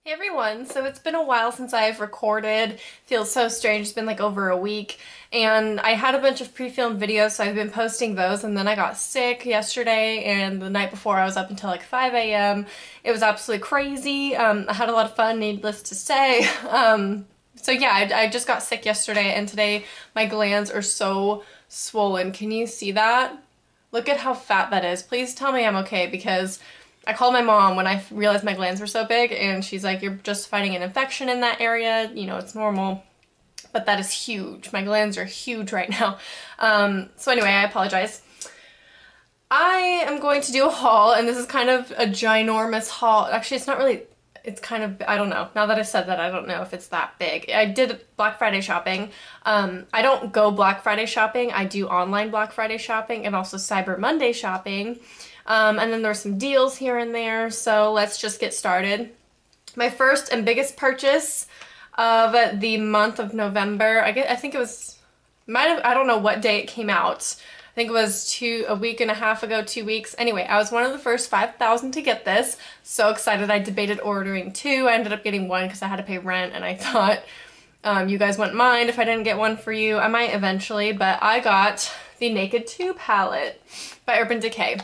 Hey everyone, so it's been a while since I've recorded. Feels so strange, it's been like over a week. And I had a bunch of pre-filmed videos, so I've been posting those, and then I got sick yesterday, and the night before I was up until like 5 a.m. It was absolutely crazy. I had a lot of fun, needless to say. So yeah, I just got sick yesterday, and today my glands are so swollen. Can you see that? Look at how fat that is. Please tell me I'm okay, because I called my mom when I realized my glands were so big, and she's like, you're just fighting an infection in that area, you know, it's normal. But that is huge. My glands are huge right now. So anyway, I apologize. I am going to do a haul, and this is kind of a ginormous haul. Actually, it's not really, it's kind of, I don't know. Now that I said that, I don't know if it's that big. I did Black Friday shopping. I don't go Black Friday shopping. I do online Black Friday shopping and also Cyber Monday shopping. And then there's some deals here and there, so let's just get started. My first and biggest purchase of the month of November, I think it was, I don't know what day it came out. I think it was a week and a half ago, 2 weeks. Anyway, I was one of the first 5,000 to get this. So excited. I debated ordering two. I ended up getting one because I had to pay rent, and I thought you guys wouldn't mind if I didn't get one for you. I might eventually, but I got the Naked2 Palette by Urban Decay.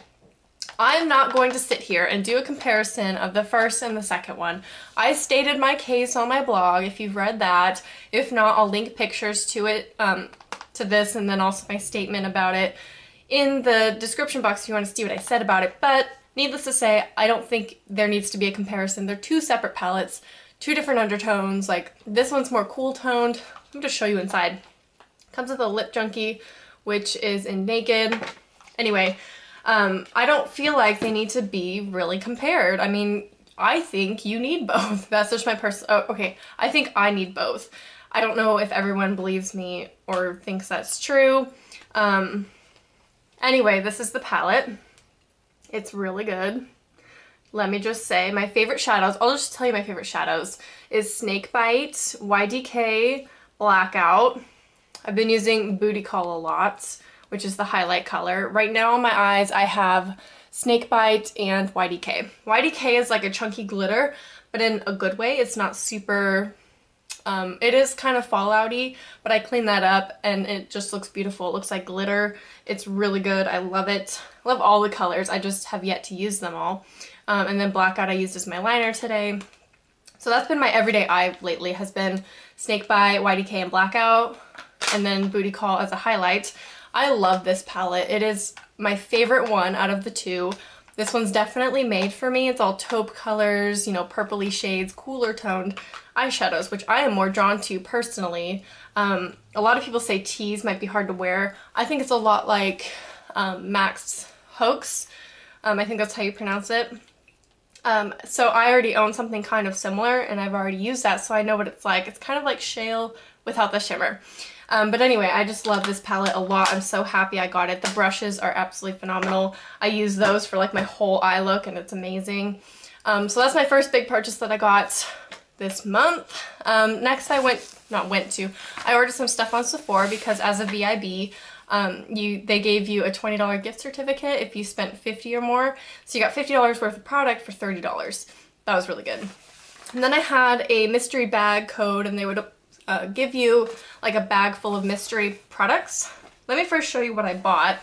I'm not going to sit here and do a comparison of the first and the second one. I stated my case on my blog, if you've read that. If not, I'll link pictures to it, to this, and then also my statement about it in the description box if you want to see what I said about it. But needless to say, I don't think there needs to be a comparison. They're two separate palettes, two different undertones. Like, this one's more cool toned. Let me just show you inside. Comes with a lip junkie, which is in Naked. Anyway, I don't feel like they need to be really compared. I mean, I think you need both. That's just my okay, I think I need both. I don't know if everyone believes me or thinks that's true. Anyway, this is the palette. It's really good. Let me just say, my favorite shadows, I'll just tell you my favorite shadows, is Snakebite, YDK, Blackout. I've been using Booty Call a lot, which is the highlight color. Right now on my eyes, I have Snakebite and YDK. YDK is like a chunky glitter, but in a good way. It's not super, it is kind of fallouty, but I cleaned that up and it just looks beautiful. It looks like glitter. It's really good. I love it. I love all the colors. I just have yet to use them all. And then Blackout I used as my liner today. So that's been my everyday eye lately, has been Snakebite, YDK, and Blackout, and then Booty Call as a highlight. I love this palette. It is my favorite one out of the two. This one's definitely made for me. It's all taupe colors, you know, purpley shades, cooler toned eyeshadows, which I am more drawn to personally. A lot of people say teas might be hard to wear. I think it's a lot like Max Hoax. I think that's how you pronounce it. So I already own something kind of similar, and I've already used that, so I know what it's like. It's kind of like shale without the shimmer. But anyway, I just love this palette a lot. I'm so happy I got it. The brushes are absolutely phenomenal. I use those for like my whole eye look, and it's amazing. So that's my first big purchase that I got this month. Next I I ordered some stuff on Sephora because as a VIB, they gave you a $20 gift certificate if you spent $50 or more. So you got $50 worth of product for $30. That was really good. And then I had a mystery bag code, and they would give you like a bag full of mystery products. Let me first show you what I bought.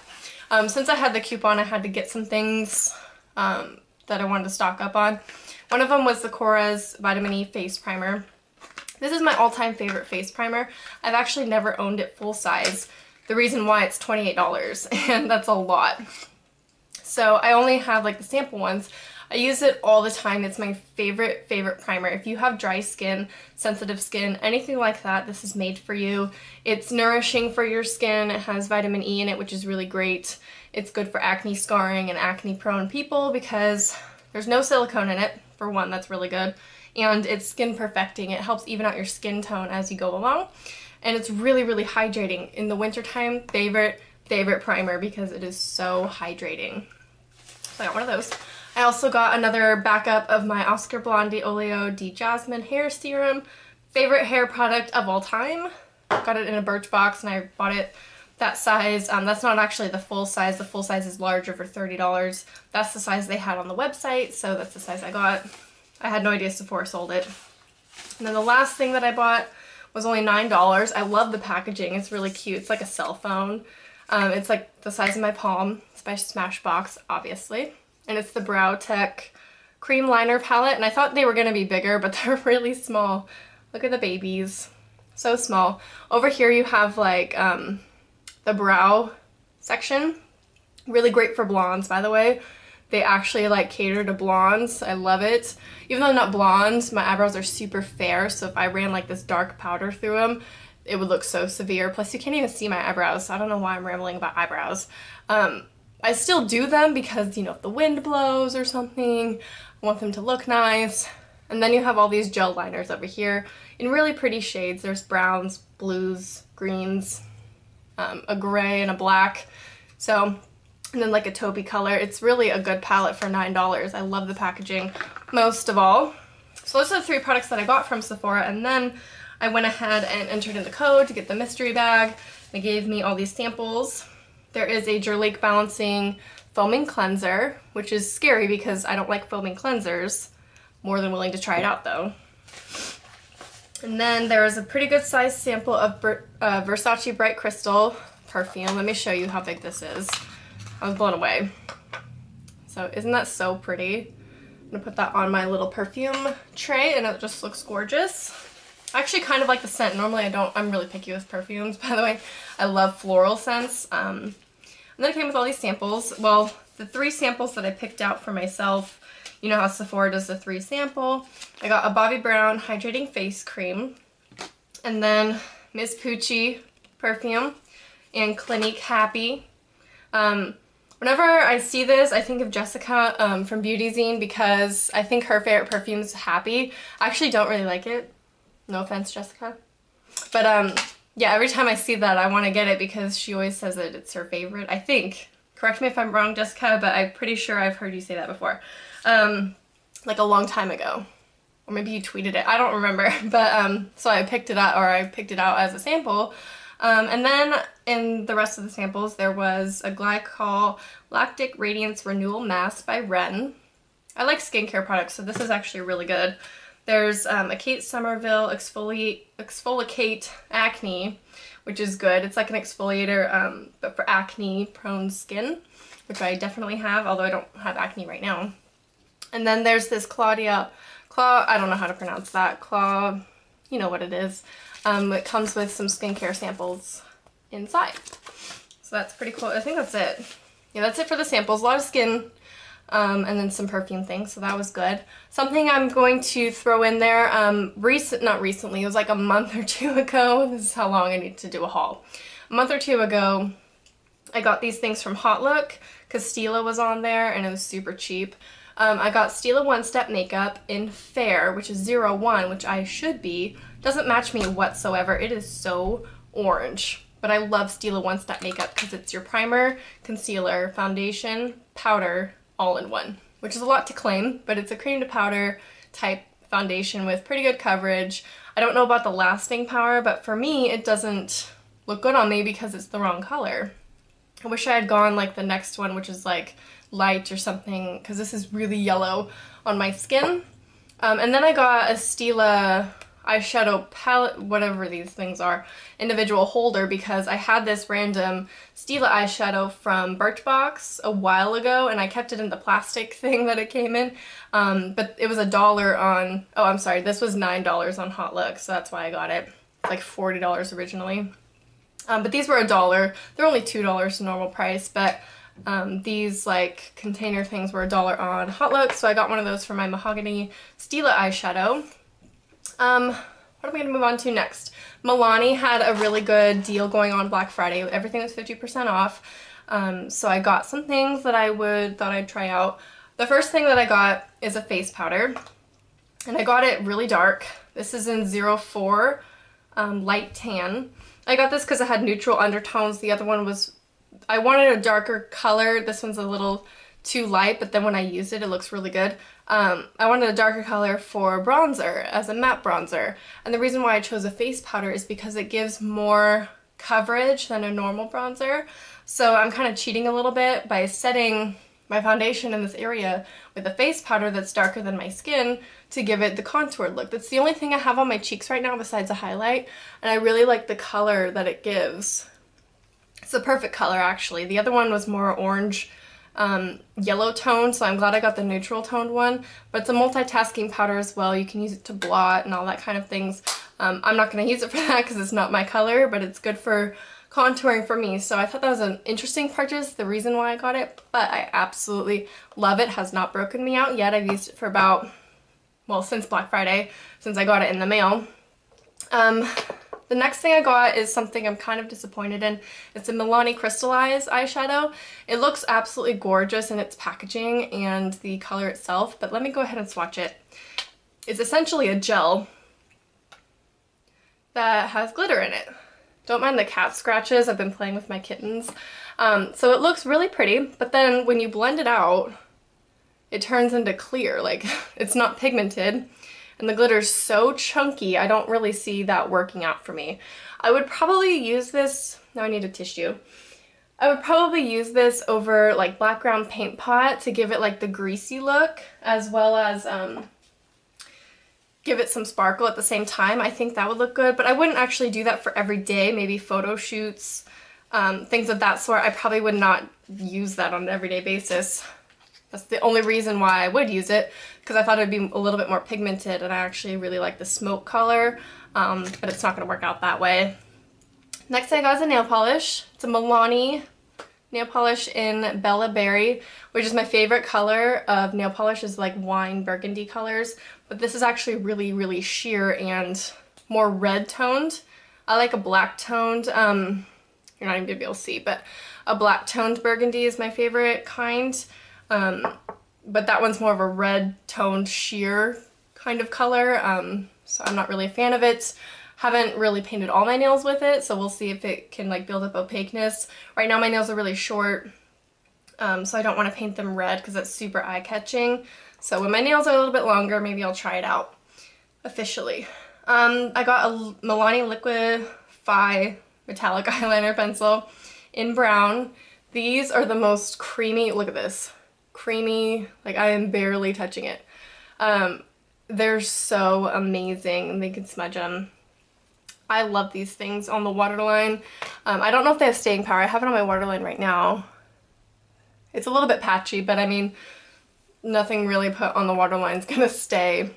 Since I had the coupon, I had to get some things that I wanted to stock up on. One of them was the Korres Vitamin E Face Primer. This is my all-time favorite face primer. I've actually never owned it full size. The reason why, it's $28, and that's a lot. So I only have like the sample ones. I use it all the time. It's my favorite primer. If you have dry skin, sensitive skin, anything like that, this is made for you. It's nourishing for your skin. It has vitamin E in it, which is really great. It's good for acne scarring and acne prone people because there's no silicone in it. For one, that's really good. And it's skin perfecting. It helps even out your skin tone as you go along. And it's really hydrating. In the wintertime, favorite primer because it is so hydrating. So I got one of those. I also got another backup of my Oscar Blondie Oleo de Jasmine hair serum. Favorite hair product of all time. Got it in a Birchbox, and I bought it that size. That's not actually the full size. The full size is larger for $30. That's the size they had on the website, so that's the size I got. I had no idea Sephora sold it. And then the last thing that I bought was only $9. I love the packaging. It's really cute. It's like a cell phone. It's like the size of my palm. It's by Smashbox, obviously. And it's the Brow Tech Cream Liner Palette. And I thought they were going to be bigger, but they're really small. Look at the babies. So small. Over here you have like the brow section. Really great for blondes, by the way. They actually like cater to blondes. I love it. Even though I'm not blonde, my eyebrows are super fair, so if I ran like this dark powder through them, it would look so severe. Plus you can't even see my eyebrows, so I don't know why I'm rambling about eyebrows. I still do them because, you know, if the wind blows or something, I want them to look nice. And then you have all these gel liners over here in really pretty shades. There's browns, blues, greens, a gray and a black. So, and then like a taupey color. It's really a good palette for $9. I love the packaging most of all. So those are the 3 products that I got from Sephora, and then I went ahead and entered in the code to get the mystery bag. They gave me all these samples. There is a Jurlake Balancing Foaming Cleanser, which is scary because I don't like foaming cleansers. More than willing to try it out though. And then there is a pretty good sized sample of Versace Bright Crystal perfume. Let me show you how big this is. I was blown away. So isn't that so pretty? I'm gonna put that on my little perfume tray and it just looks gorgeous. I actually kind of like the scent. Normally I'm really picky with perfumes, by the way. I love floral scents. And then it came with all these samples. Well, the 3 samples that I picked out for myself, you know how Sephora does the 3 sample. I got a Bobbi Brown Hydrating Face Cream, and then Miss Pucci perfume, and Clinique Happy. Whenever I see this, I think of Jessica from Beauty Zine because I think her favorite perfume is Happy. I actually don't really like it. No offense, Jessica. But yeah, every time I see that, I want to get it because she always says that it's her favorite. I think. Correct me if I'm wrong, Jessica, but I'm pretty sure I've heard you say that before. Like a long time ago. Or maybe you tweeted it. I don't remember. But so I picked it up, or I picked it out as a sample. And then in the rest of the samples, there was a Glycol Lactic Radiance Renewal Mask by Ren. I like skincare products, so this is actually really good. There's a Kate Somerville Exfoliate Acne, which is good. It's like an exfoliator, but for acne-prone skin, which I definitely have, although I don't have acne right now. And then there's this I don't know how to pronounce that. You know what it is. It comes with some skincare samples inside. So that's pretty cool. I think that's it. Yeah, that's it for the samples. A lot of skin, and then some perfume things, so that was good. Something I'm going to throw in there, not recently, it was like a month or 2 ago. This is how long I need to do a haul. A month or 2 ago, I got these things from Hot Look because Stila was on there and it was super cheap. I got Stila One Step Makeup in Fair, which is 01, which I should be. Doesn't match me whatsoever. It is so orange. But I love Stila One Step Makeup because it's your primer, concealer, foundation, powder, all in one. Which is a lot to claim, but it's a cream to powder type foundation with pretty good coverage. I don't know about the lasting power, but for me, it doesn't look good on me because it's the wrong color. I wish I had gone like the next one, which is like light or something, because this is really yellow on my skin. And then I got a Stila eyeshadow palette, whatever these things are, individual holder, because I had this random Stila eyeshadow from Birchbox a while ago and I kept it in the plastic thing that it came in. But it was $1 on, oh I'm sorry, this was $9 on Hot Look, so that's why I got it. Like $40 originally. But these were $1. They're only $2 normal price, but these like container things were $1 on Hot Look, so I got one of those for my Mahogany Stila eyeshadow. What am I going to move on to next? Milani had a really good deal going on Black Friday. Everything was 50% off. So I got some things that thought I'd try out. The first thing that I got is a face powder, and I got it really dark. This is in 04 Light Tan. I got this because it had neutral undertones. The other one was, I wanted a darker color. This one's a little too light, but then when I use it, it looks really good. I wanted a darker color for bronzer, as a matte bronzer. And the reason why I chose a face powder is because it gives more coverage than a normal bronzer. So I'm kind of cheating a little bit by setting my foundation in this area with a face powder that's darker than my skin to give it the contoured look. That's the only thing I have on my cheeks right now besides a highlight, and I really like the color that it gives. It's the perfect color, actually. The other one was more orange, yellow tone, so I'm glad I got the neutral toned one. But it's a multitasking powder as well. You can use it to blot and all that kind of things. I'm not going to use it for that because it's not my color, but it's good for contouring for me. So I thought that was an interesting purchase, the reason why I got it, but I absolutely love it. Has not broken me out yet. I've used it for about, well, since Black Friday, since I got it in the mail. The next thing I got is something I'm kind of disappointed in. It's a Milani Crystallized eyeshadow. It looks absolutely gorgeous in its packaging and the color itself, but let me go ahead and swatch it. It's essentially a gel that has glitter in it. Don't mind the cat scratches, I've been playing with my kittens. So it looks really pretty, but then when you blend it out, it turns into clear, like it's not pigmented. And the glitter's so chunky, I don't really see that working out for me. I would probably use this, now I need a tissue. I would probably use this over like black ground paint pot to give it like the greasy look, as well as give it some sparkle at the same time. I think that would look good, but I wouldn't actually do that for every day, maybe photo shoots, things of that sort. I probably would not use that on an everyday basis. That's the only reason why I would use it, because I thought it'd be a little bit more pigmented, and I actually really like the smoke color, but it's not going to work out that way. Next thing I got is a nail polish. It's a Milani nail polish in Bella Berry, which is my favorite color of nail polish, is like wine burgundy colors, but this is actually really, really sheer and more red toned. I like a black toned, you're not even going to be able to see, but a black toned burgundy is my favorite kind. But that one's more of a red toned sheer kind of color, so I'm not really a fan of it. Haven't really painted all my nails with it, so we'll see if it can like build up opaqueness. Right now my nails are really short, so I don't want to paint them red because that's super eye-catching. So when my nails are a little bit longer, maybe I'll try it out officially. I got a Milani Liquify metallic eyeliner pencil in brown. These are the most creamy, look at this. Creamy, like I am barely touching it. They're so amazing. They can smudge them. I love these things on the waterline. I don't know if they have staying power. I have it on my waterline right now. It's a little bit patchy, but I mean, nothing really put on the waterline is gonna stay.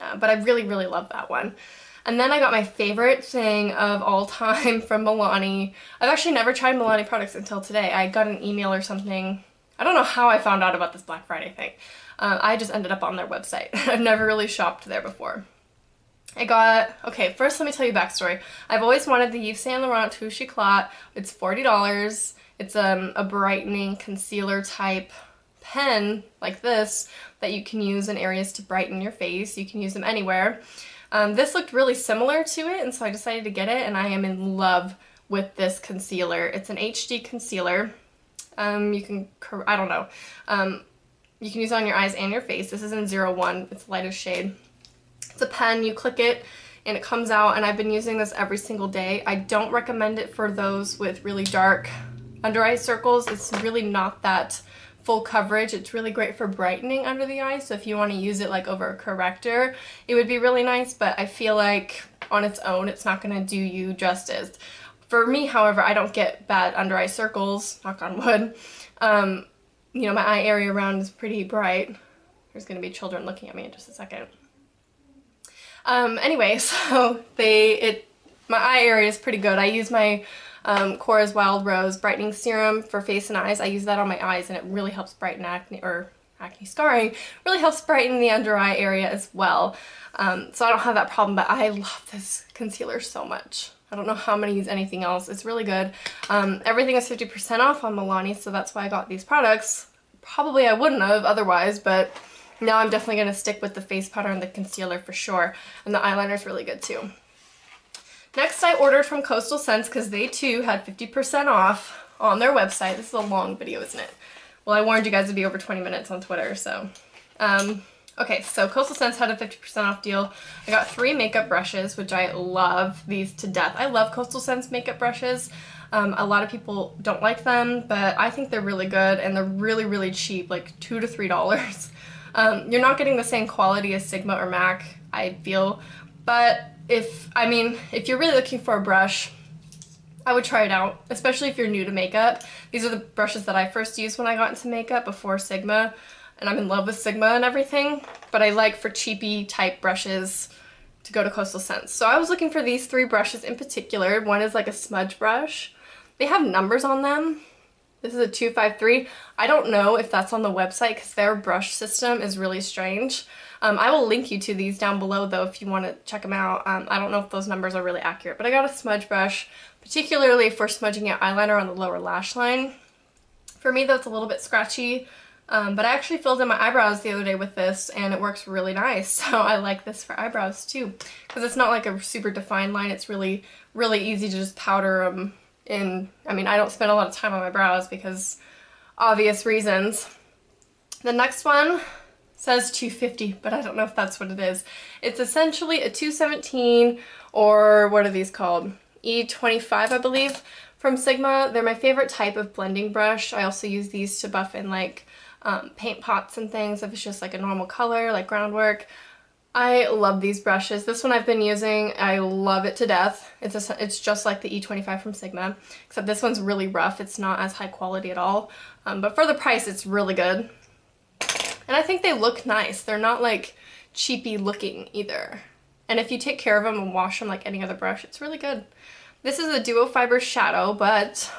But I really, really love that one. And then I got my favorite thing of all time from Milani. I've actually never tried Milani products until today. I got an email or something. I don't know how I found out about this Black Friday thing. I just ended up on their website. I've never really shopped there before. I got, okay, first let me tell you backstory. I've always wanted the Yves Saint Laurent Touche Éclat. It's $40. It's a brightening concealer type pen like this that you can use in areas to brighten your face. You can use them anywhere. This looked really similar to it, and so I decided to get it, and I am in love with this concealer. It's an HD concealer. You can, I don't know, you can use it on your eyes and your face. This is in 01, it's the lightest shade. It's a pen, you click it and it comes out, and I've been using this every single day. I don't recommend it for those with really dark under eye circles. It's really not that full coverage. It's really great for brightening under the eyes, so if you want to use it like over a corrector, it would be really nice, but I feel like on its own it's not going to do you justice. For me, however, I don't get bad under eye circles, knock on wood. You know, my eye area around is pretty bright. There's going to be children looking at me in just a second. Anyway, so my eye area is pretty good. I use my Korres Wild Rose Brightening Serum for face and eyes. I use that on my eyes, and it really helps brighten acne scarring. Really helps brighten the under eye area as well. So I don't have that problem, but I love this concealer so much. I don't know how I'm going to use anything else. It's really good. Everything is 50% off on Milani, so that's why I got these products. Probably I wouldn't have otherwise, but now I'm definitely going to stick with the face powder and the concealer for sure. And the eyeliner is really good too. Next, I ordered from Coastal Scents because they too had 50% off on their website. This is a long video, isn't it? Well, I warned you guys it'd be over 20 minutes on Twitter, so. Okay, so Coastal Scents had a 50% off deal. I got 3 makeup brushes, which I love these to death. I love Coastal Scents makeup brushes. A lot of people don't like them, but I think they're really good, and they're really, really cheap, like $2 to $3. You're not getting the same quality as Sigma or MAC, I feel, but if you're really looking for a brush, I would try it out, especially if you're new to makeup. These are the brushes that I first used when I got into makeup before Sigma, and I'm in love with Sigma and everything, but I like for cheapy type brushes to go to Coastal Scents. So I was looking for these 3 brushes in particular. One is like a smudge brush. They have numbers on them. This is a 253. I don't know if that's on the website because their brush system is really strange. I will link you to these down below though if you want to check them out. I don't know if those numbers are really accurate, but I got a smudge brush, particularly for smudging out eyeliner on the lower lash line. For me, that's a little bit scratchy, but I actually filled in my eyebrows the other day with this, and it works really nice. So I like this for eyebrows too, because it's not like a super defined line. It's really, really easy to just powder them in. I mean, I don't spend a lot of time on my brows because obvious reasons. The next one says 250, but I don't know if that's what it is. It's essentially a 217, or what are these called? E25, I believe, from Sigma. They're my favorite type of blending brush. I also use these to buff in like paint pots and things if it's just like a normal color, like groundwork. I love these brushes. This one I've been using, I love it to death. It's just like the E25 from Sigma, except this one's really rough. It's not as high quality at all, but for the price, it's really good. And I think they look nice. They're not like cheapy looking either. And if you take care of them and wash them like any other brush, it's really good. This is a duo fiber shadow, but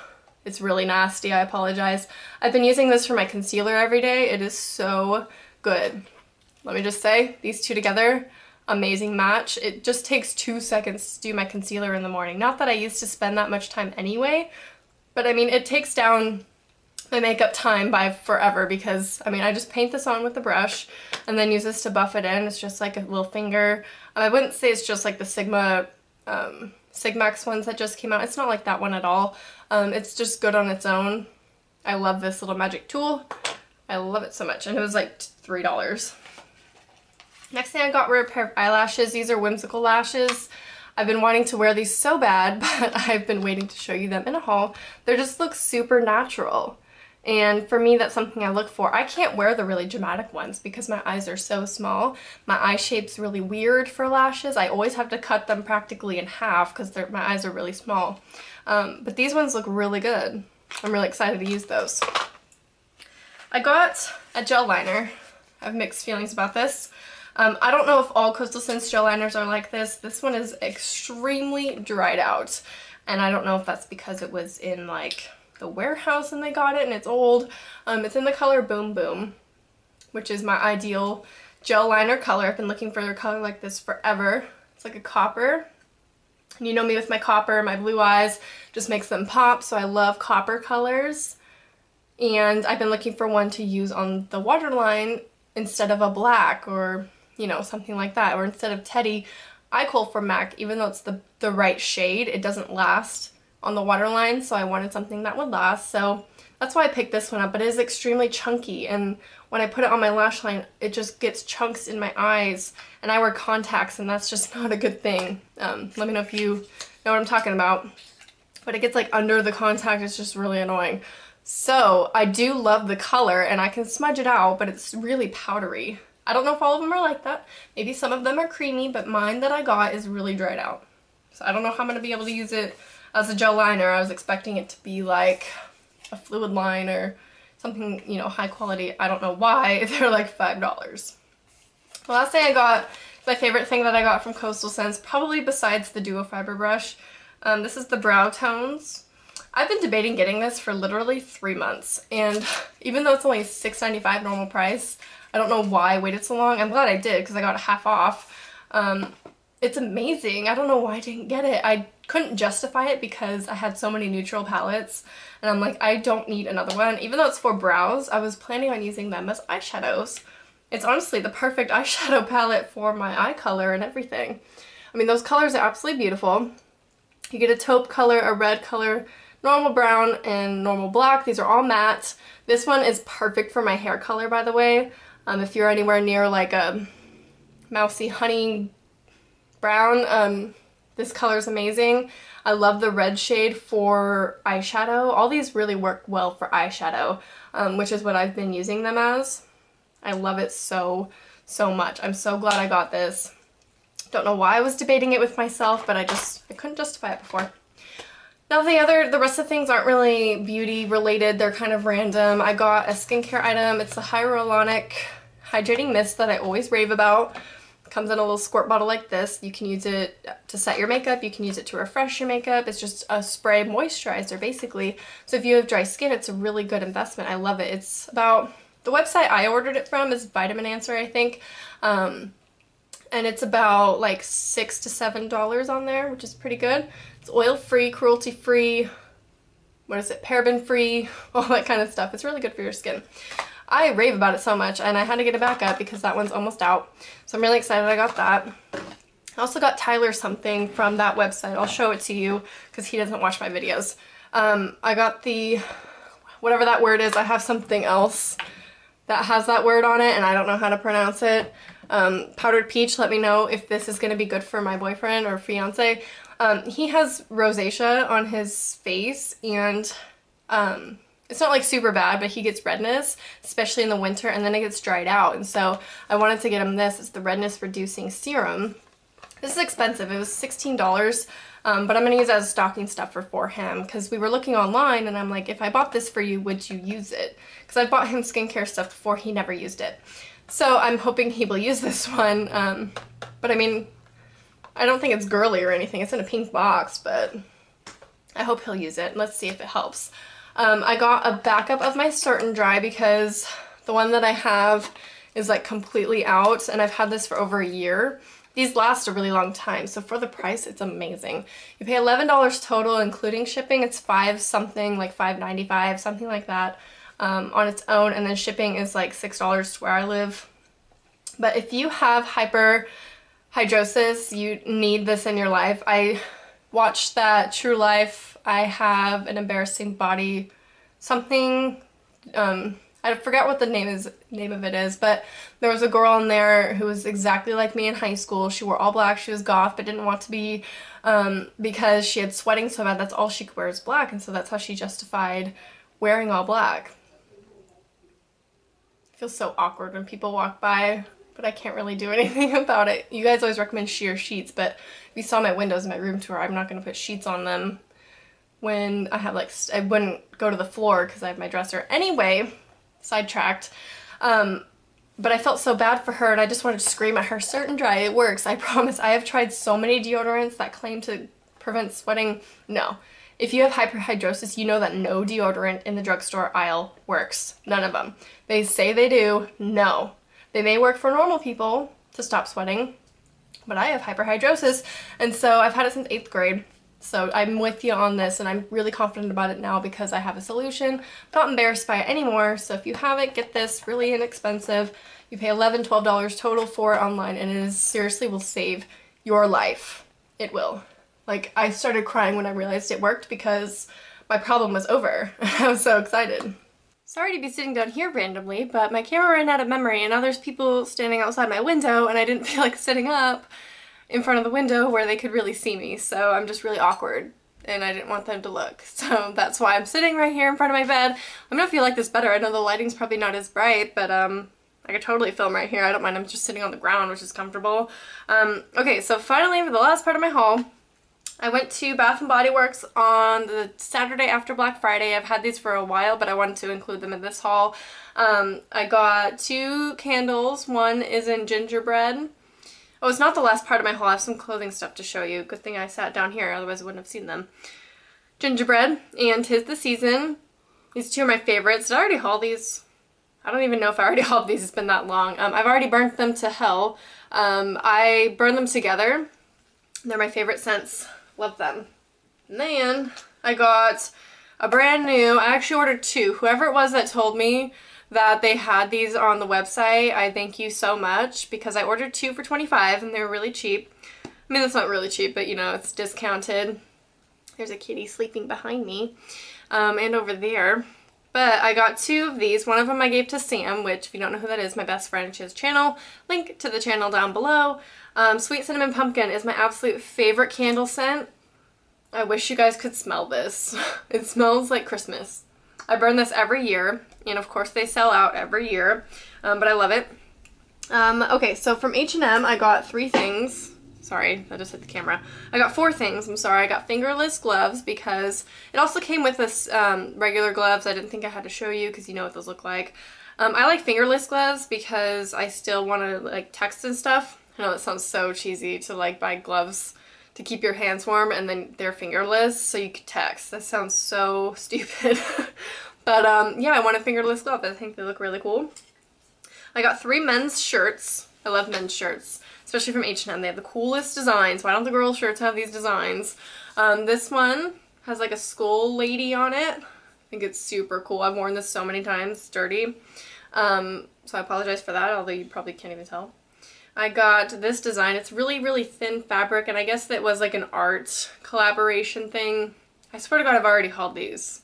it's really nasty. I apologize. I've been using this for my concealer every day. It is so good. Let me just say, these two together, amazing match. It just takes 2 seconds to do my concealer in the morning. Not that I used to spend that much time anyway, but I mean, it takes down my makeup time by forever because, I mean, I just paint this on with the brush and then use this to buff it in. It's just like a little finger. I wouldn't say it's just like the Sigma, Sigmax ones that just came out. It's not like that one at all. It's just good on its own. I love this little magic tool. I love it so much, and it was like $3. Next thing I got were a pair of eyelashes. These are whimsical lashes. I've been wanting to wear these so bad, but I've been waiting to show you them in a haul. They just look super natural. And for me, that's something I look for. I can't wear the really dramatic ones because my eyes are so small. My eye shape's really weird for lashes. I always have to cut them practically in half because my eyes are really small. But these ones look really good. I'm really excited to use those. I got a gel liner. I have mixed feelings about this. I don't know if all Coastal Scents gel liners are like this. This one is extremely dried out. And I don't know if that's because it was in like the warehouse and they got it and it's old. It's in the color Boom Boom, which is my ideal gel liner color. I've been looking for a color like this forever. It's like a copper. And you know me with my copper, my blue eyes just makes them pop, so I love copper colors. And I've been looking for one to use on the waterline instead of a black or, you know, something like that. Or instead of Teddy, I call for MAC, even though it's the right shade, it doesn't last on the waterline, so I wanted something that would last. So that's why I picked this one up, but it is extremely chunky, and when I put it on my lash line, it just gets chunks in my eyes, and I wear contacts, and that's just not a good thing. Let me know if you know what I'm talking about. But it gets like under the contact, it's just really annoying. So I do love the color, and I can smudge it out, but it's really powdery. I don't know if all of them are like that. Maybe some of them are creamy, but mine that I got is really dried out. So I don't know how I'm going to be able to use it as a gel liner. I was expecting it to be like a fluid line or something, you know, high quality. I don't know why they're like $5. The last thing I got, my favorite thing that I got from Coastal Scents, probably besides the duo fiber brush. This is the Brow Tones. I've been debating getting this for literally 3 months, and even though it's only $6.95 normal price, I don't know why I waited so long. I'm glad I did because I got it half off. It's amazing. I don't know why I didn't get it. I couldn't justify it because I had so many neutral palettes, and I'm like, I don't need another one. Even though it's for brows, I was planning on using them as eyeshadows. It's honestly the perfect eyeshadow palette for my eye color and everything. I mean, those colors are absolutely beautiful. You get a taupe color, a red color, normal brown, and normal black. These are all matte. This one is perfect for my hair color, by the way. If you're anywhere near like a mousy honey brown, This color is amazing. I love the red shade for eyeshadow. All these really work well for eyeshadow, which is what I've been using them as. I love it so much. I'm so glad I got this. Don't know why I was debating it with myself, but I couldn't justify it before. Now the rest of the things aren't really beauty related. They're kind of random. I got a skincare item. It's the Hyaluronic Hydrating Mist that I always rave about. It comes in a little squirt bottle like this. You can use it to set your makeup. You can use it to refresh your makeup. It's just a spray moisturizer basically. So if you have dry skin, it's a really good investment. I love it. It's about, the website I ordered it from is Vitamin Answer, I think. And it's about like $6 to $7 on there, which is pretty good. It's oil-free, cruelty-free, what is it, paraben-free, all that kind of stuff. It's really good for your skin. I rave about it so much, and I had to get it back up because that one's almost out. So I'm really excited I got that. I also got Tyler something from that website. I'll show it to you because he doesn't watch my videos. I got the, whatever that word is, I have something else that has that word on it, and I don't know how to pronounce it. Powdered Peach, let me know if this is going to be good for my boyfriend or fiance. He has rosacea on his face, and it's not like super bad, but he gets redness, especially in the winter, and then it gets dried out. And so I wanted to get him this. It's the redness reducing serum. This is expensive. It was $16, but I'm going to use it as stocking stuffer for him because we were looking online, and I'm like, if I bought this for you, would you use it? Because I bought him skincare stuff before, he never used it. So I'm hoping he will use this one, but I mean, I don't think it's girly or anything. It's in a pink box, but I hope he'll use it. Let's see if it helps. I got a backup of my Certain Dry because the one that I have is like completely out, and I've had this for over a year. These last a really long time, so for the price, it's amazing. You pay $11 total, including shipping. It's $5 something, like $5.95, something like that. On its own, and then shipping is like $6 to where I live. But if you have hyperhidrosis, you need this in your life. I watched that True Life, I have an embarrassing body something, I forgot what the name of it is, but there was a girl in there who was exactly like me in high school. She wore all black, she was goth, but didn't want to be because she had sweating so bad, that's all she could wear is black, and so that's how she justified wearing all black. Feels so awkward when people walk by, but I can't really do anything about it. You guys always recommend sheer sheets, but if you saw my windows in my room tour, I'm not going to put sheets on them when I have like, I wouldn't go to the floor because I have my dresser. Anyway, sidetracked. But I felt so bad for her, and I just wanted to scream at her. Certain Dry, it works, I promise. I have tried so many deodorants that claim to prevent sweating. No. If you have hyperhidrosis, you know that no deodorant in the drugstore aisle works. None of them. They say they do. No. They may work for normal people to stop sweating, but I have hyperhidrosis, and so I've had it since 8th grade. So I'm with you on this, and I'm really confident about it now because I have a solution. I'm not embarrassed by it anymore, so if you have it, get this. Really inexpensive. You pay $11, $12 total for it online, and it is seriously will save your life. It will. Like, I started crying when I realized it worked because my problem was over. I was so excited. Sorry to be sitting down here randomly, but my camera ran out of memory, and now there's people standing outside my window, and I didn't feel like sitting up in front of the window where they could really see me, so I'm just really awkward, and I didn't want them to look. So that's why I'm sitting right here in front of my bed. I'm gonna feel like this better. I know the lighting's probably not as bright, but I could totally film right here. I don't mind. I'm just sitting on the ground, which is comfortable. Okay, so finally, for the last part of my haul, I went to Bath & Body Works on the Saturday after Black Friday. I've had these for a while, but I wanted to include them in this haul. I got 2 candles. One is in gingerbread. Oh, it's not the last part of my haul. I have some clothing stuff to show you. Good thing I sat down here, otherwise I wouldn't have seen them. Gingerbread and 'Tis the Season. These 2 are my favorites. Did I already haul these? I don't even know if I already hauled these. It's been that long. I've already burnt them to hell. I burn them together. They're my favorite scents. Love them. And then I got a brand new, I actually ordered 2. Whoever it was that told me that they had these on the website, I thank you so much, because I ordered 2 for $25 and they were really cheap. I mean, that's not really cheap, but you know, it's discounted. There's a kitty sleeping behind me. And over there. But I got 2 of these. One of them I gave to Sam, which if you don't know who that is, my best friend. She has a channel. Link to the channel down below. Sweet Cinnamon Pumpkin is my absolute favorite candle scent. I wish you guys could smell this. It smells like Christmas. I burn this every year, and of course they sell out every year, but I love it. Okay, so from H&M I got 3 things. Sorry, I just hit the camera. I got 4 things, I'm sorry. I got fingerless gloves because it also came with this regular gloves. I didn't think I had to show you because you know what those look like. I like fingerless gloves because I still want to like text and stuff. I know that sounds so cheesy to like buy gloves to keep your hands warm and then they're fingerless so you can text. That sounds so stupid. But yeah, I want a fingerless glove. I think they look really cool. I got 3 men's shirts. I love men's shirts, especially from H&M. They have the coolest designs. Why don't the girl shirts have these designs? This one has like a skull lady on it. I think it's super cool. I've worn this so many times. It's dirty. So I apologize for that, although you probably can't even tell. I got this design. It's really, really thin fabric, and I guess that was like an art collaboration thing. I swear to God, I've already hauled these.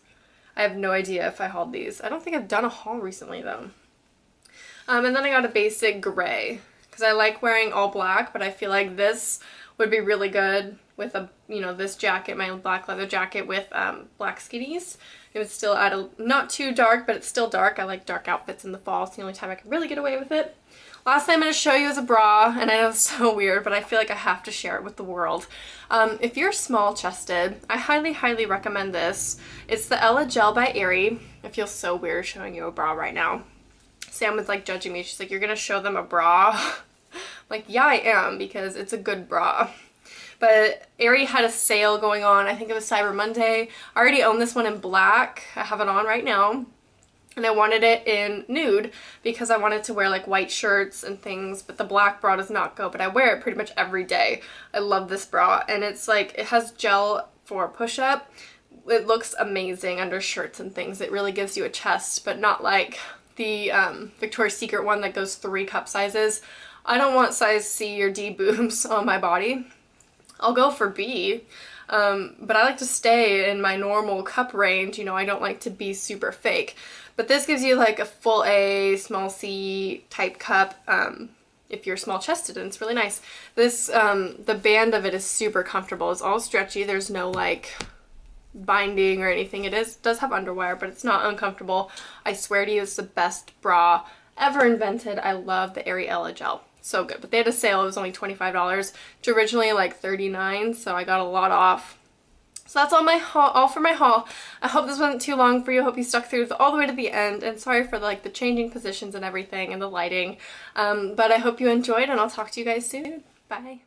I have no idea if I hauled these. I don't think I've done a haul recently, though. And then I got a basic gray, because I like wearing all black, but I feel like this would be really good with a, you know, this jacket, my black leather jacket with black skinnies. It would still add a, not too dark, but it's still dark. I like dark outfits in the fall. It's the only time I can really get away with it. Last thing I'm going to show you is a bra, and I know it's so weird, but I feel like I have to share it with the world. If you're small-chested, I highly, highly recommend this. It's the Ella Gel by Aerie. I feel so weird showing you a bra right now. Sam was like judging me. She's like, you're going to show them a bra? I'm like, yeah, I am, because it's a good bra. But Aerie had a sale going on. I think it was Cyber Monday. I already own this one in black. I have it on right now. And I wanted it in nude because I wanted to wear like white shirts and things, but the black bra does not go, but I wear it pretty much every day. I love this bra, and it's like, it has gel for push-up. It looks amazing under shirts and things. It really gives you a chest, but not like the Victoria's Secret one that goes 3 cup sizes. I don't want size C or D boobs on my body. I'll go for B. But I like to stay in my normal cup range, you know, I don't like to be super fake. But this gives you like a full A, small C type cup if you're small chested, and it's really nice. This, the band of it is super comfortable. It's all stretchy. There's no like binding or anything. It does have underwire, but it's not uncomfortable. I swear to you, it's the best bra ever invented. I love the Aerie Ella Gel. So good. But they had a sale. It was only $25 to originally like $39, so I got a lot off. So that's all my haul, all for my haul. I hope this wasn't too long for you. I hope you stuck through all the way to the end, and sorry for like the changing positions and everything and the lighting. But I hope you enjoyed, and I'll talk to you guys soon. Bye.